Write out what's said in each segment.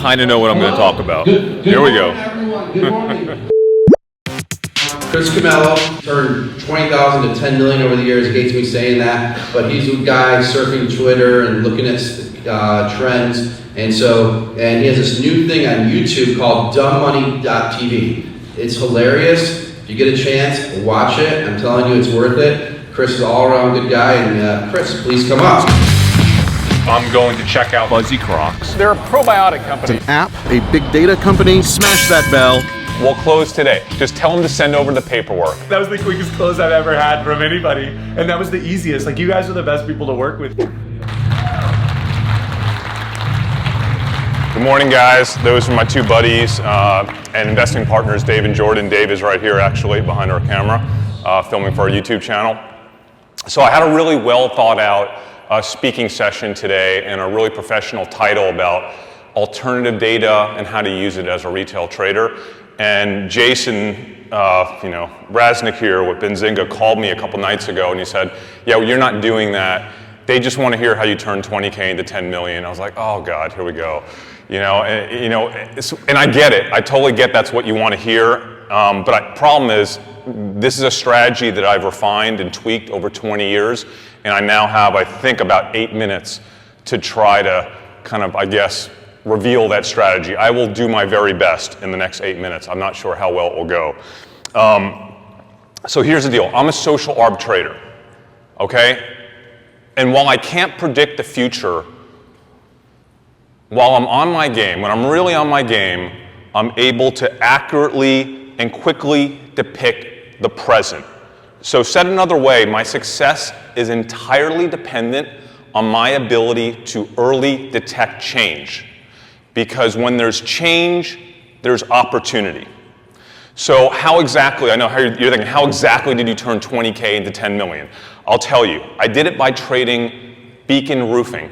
kind of know what I'm going to talk about. Here we go. Everyone. Good morning. Chris Camillo turned 20,000 to 10 million over the years. He hates me saying that, but he's a guy surfing Twitter and looking at trends. And he has this new thing on YouTube called dumbmoney.tv. It's hilarious. If you get a chance, watch it. I'm telling you, it's worth it. Chris is an all-around good guy, and Chris, please come up. I'm going to check out Fuzzy Crocs. They're a probiotic company. It's an app, a big data company. Smash that bell. We'll close today. Just tell them to send over the paperwork. That was the quickest close I've ever had from anybody, and that was the easiest. Like, you guys are the best people to work with. Good morning, guys. Those are my two buddies and investing partners, Dave and Jordan. Dave is right here, actually, behind our camera, filming for our YouTube channel. So I had a really well thought out speaking session today and a really professional title about alternative data and how to use it as a retail trader. And Jason, Raznick here with Benzinga called me a couple nights ago and he said, yeah, well, you're not doing that. They just want to hear how you turn 20K into 10 million. I was like, oh God, here we go. And I get it. I totally get that's what you want to hear. But problem is, this is a strategy that I've refined and tweaked over 20 years. And I now have, I think, about 8 minutes to try to kind of, I guess, reveal that strategy. I will do my very best in the next 8 minutes. I'm not sure how well it will go. So here's the deal. I'm a social arbitrator, okay? And while I can't predict the future, while I'm on my game, when I'm really on my game, I'm able to accurately and quickly depict the present. So said another way, my success is entirely dependent on my ability to early detect change. Because when there's change, there's opportunity. So how exactly, I know how you're thinking, how exactly did you turn 20K into 10 million? I'll tell you, I did it by trading beacon roofing,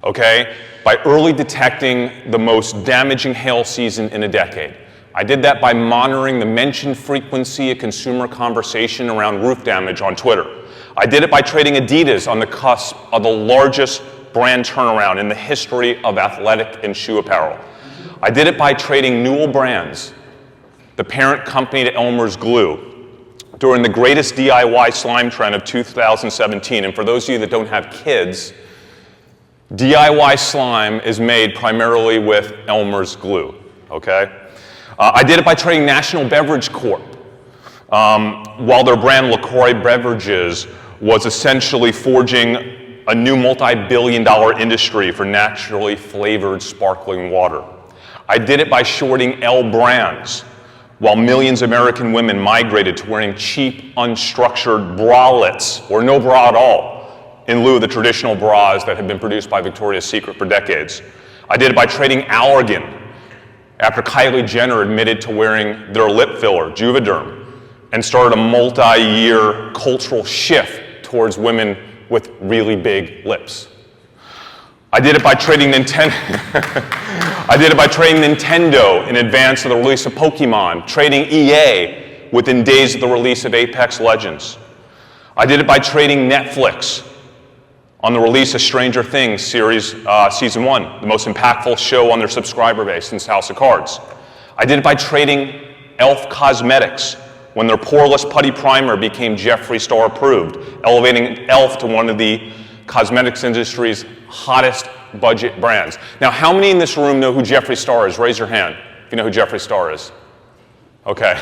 okay? By early detecting the most damaging hail season in a decade. I did that by monitoring the mention frequency of consumer conversation around roof damage on Twitter. I did it by trading Adidas on the cusp of the largest brand turnaround in the history of athletic and shoe apparel. I did it by trading Newell Brands, the parent company to Elmer's Glue, during the greatest DIY slime trend of 2017. And for those of you that don't have kids, DIY slime is made primarily with Elmer's Glue, okay? I did it by trading National Beverage Corp, while their brand LaCroix Beverages was essentially forging a new multi-billion-dollar industry for naturally flavored sparkling water. I did it by shorting L Brands, while millions of American women migrated to wearing cheap, unstructured bralettes, or no bra at all, in lieu of the traditional bras that had been produced by Victoria's Secret for decades. I did it by trading Allergan, after Kylie Jenner admitted to wearing their lip filler, Juvederm, and started a multi-year cultural shift towards women with really big lips. I did it by trading Nintendo. I did it by trading Nintendo in advance of the release of Pokemon, trading EA within days of the release of Apex Legends. I did it by trading Netflix on the release of Stranger Things series season 1, the most impactful show on their subscriber base since House of Cards. I did it by trading e.l.f. Cosmetics when their poreless putty primer became Jeffree Star approved, elevating e.l.f. to one of the cosmetics industry's hottest budget brands. Now, how many in this room know who Jeffree Star is? Raise your hand if you know who Jeffree Star is. Okay.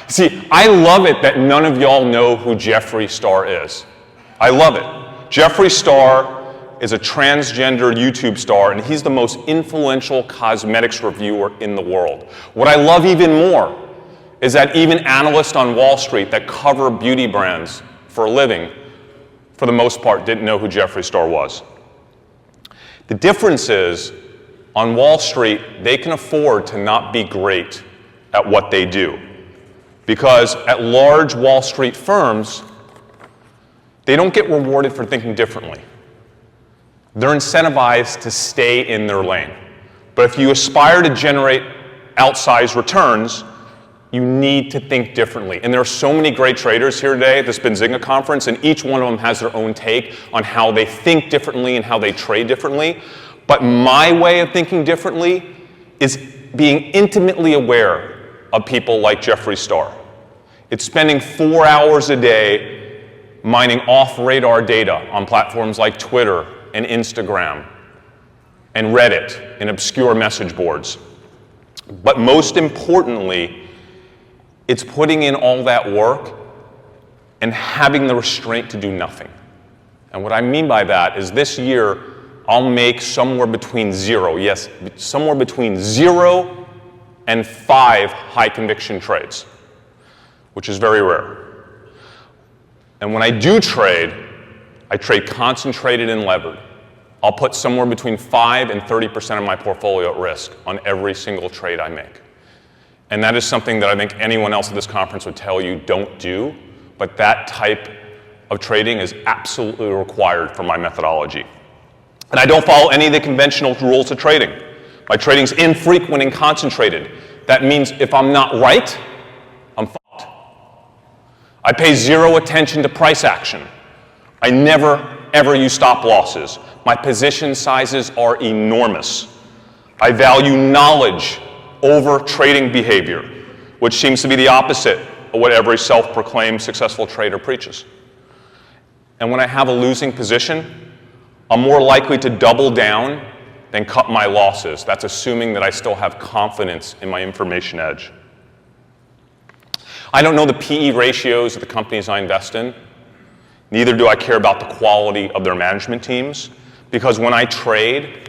See, I love it that none of y'all know who Jeffree Star is. I love it. Jeffree Star is a transgender YouTube star, and he's the most influential cosmetics reviewer in the world. What I love even more is that even analysts on Wall Street that cover beauty brands for a living, for the most part, didn't know who Jeffree Star was. The difference is, on Wall Street, they can afford to not be great at what they do. Because at large Wall Street firms, they don't get rewarded for thinking differently. They're incentivized to stay in their lane. But if you aspire to generate outsized returns, you need to think differently. And there are so many great traders here today at this Benzinga conference, and each one of them has their own take on how they think differently and how they trade differently. But my way of thinking differently is being intimately aware of people like Jeffree Star. It's spending 4 hours a day mining off-radar data on platforms like Twitter and Instagram and Reddit and obscure message boards. But most importantly, it's putting in all that work and having the restraint to do nothing. And what I mean by that is this year, I'll make somewhere between zero and 5 high conviction trades, which is very rare. And when I do trade, I trade concentrated and levered. I'll put somewhere between 5 and 30% of my portfolio at risk on every single trade I make. And that is something that I think anyone else at this conference would tell you don't do, but that type of trading is absolutely required for my methodology. And I don't follow any of the conventional rules of trading. My trading's infrequent and concentrated. That means if I'm not right, I'm fucked. I pay zero attention to price action. I never, ever use stop losses. My position sizes are enormous. I value knowledge over trading behavior, which seems to be the opposite of what every self-proclaimed successful trader preaches. And when I have a losing position, I'm more likely to double down than cut my losses. That's assuming that I still have confidence in my information edge. I don't know the PE ratios of the companies I invest in. Neither do I care about the quality of their management teams, because when I trade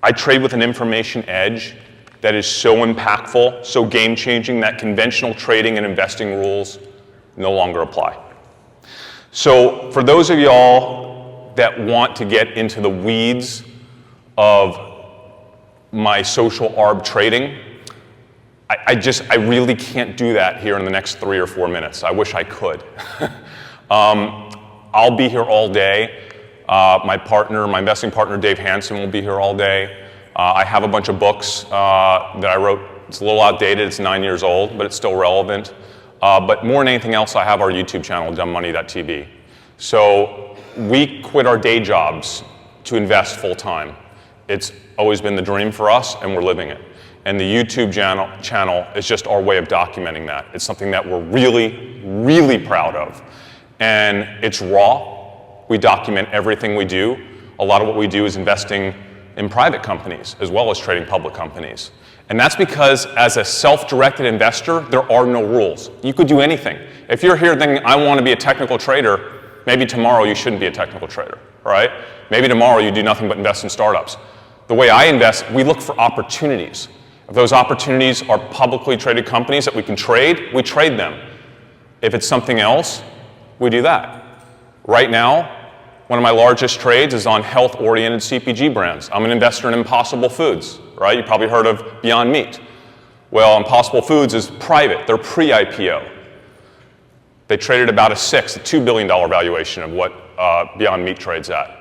with an information edge that is so impactful, so game-changing that conventional trading and investing rules no longer apply. So for those of y'all that want to get into the weeds of my social arb trading, I really can't do that here in the next 3 or 4 minutes. I wish I could. I'll be here all day. My investing partner, Dave Hansen, will be here all day. I have a bunch of books that I wrote. It's a little outdated. It's 9 years old, but it's still relevant. But more than anything else, I have our YouTube channel, dumbmoney.tv. So we quit our day jobs to invest full time. It's always been the dream for us, and we're living it. And the YouTube channel is just our way of documenting that. It's something that we're really, really proud of. And it's raw. We document everything we do. A lot of what we do is investing in private companies as well as trading public companies. And that's because as a self-directed investor, there are no rules. You could do anything. If you're here thinking, I want to be a technical trader, maybe tomorrow you shouldn't be a technical trader, right? Maybe tomorrow you do nothing but invest in startups. The way I invest, we look for opportunities. If those opportunities are publicly traded companies that we can trade, we trade them. If it's something else, we do that. Right now, one of my largest trades is on health-oriented CPG brands. I'm an investor in Impossible Foods, right? You probably heard of Beyond Meat. Well, Impossible Foods is private. They're pre-IPO. They traded about a $2 billion valuation of what Beyond Meat trades at.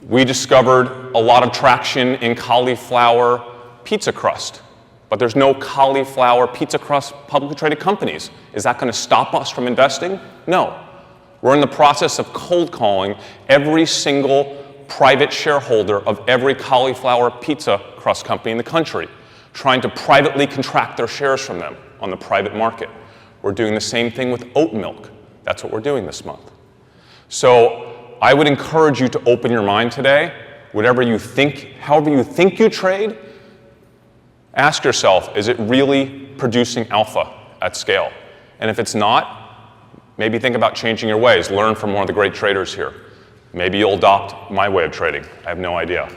We discovered a lot of traction in cauliflower pizza crust, but there's no cauliflower pizza crust publicly traded companies. Is that going to stop us from investing? No. We're in the process of cold calling every single private shareholder of every cauliflower pizza crust company in the country, trying to privately contract their shares from them on the private market. We're doing the same thing with oat milk. That's what we're doing this month. So I would encourage you to open your mind today. However you think you trade, ask yourself, is it really producing alpha at scale? And if it's not, maybe think about changing your ways. Learn from one of the great traders here. Maybe you'll adopt my way of trading. I have no idea.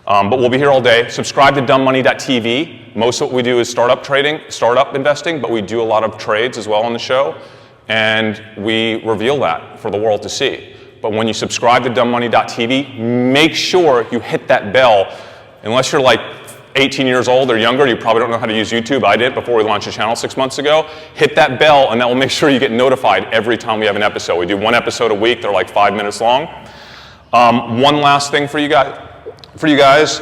But we'll be here all day. Subscribe to dumbmoney.tv. Most of what we do is startup trading, startup investing, but we do a lot of trades as well on the show. And we reveal that for the world to see. But when you subscribe to dumbmoney.tv, make sure you hit that bell. Unless you're like 18 years old or younger, you probably don't know how to use YouTube. I did before we launched the channel 6 months ago. Hit that bell, and that will make sure you get notified every time we have an episode. We do 1 episode a week. They're like 5 minutes long. One last thing for you guys.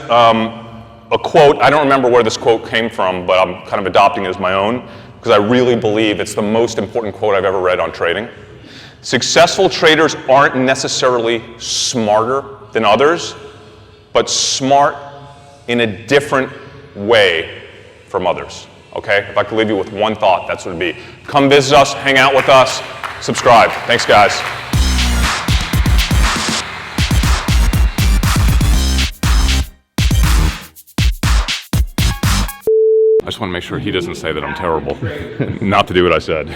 A quote. I don't remember where this quote came from, but I'm kind of adopting it as my own because I really believe it's the most important quote I've ever read on trading. Successful traders aren't necessarily smarter than others, but smart in a different way from others. Okay? If I could leave you with one thought, that's what it'd be. Come visit us, hang out with us, subscribe. Thanks, guys. I just want to make sure he doesn't say that I'm terrible. Not to do what I said.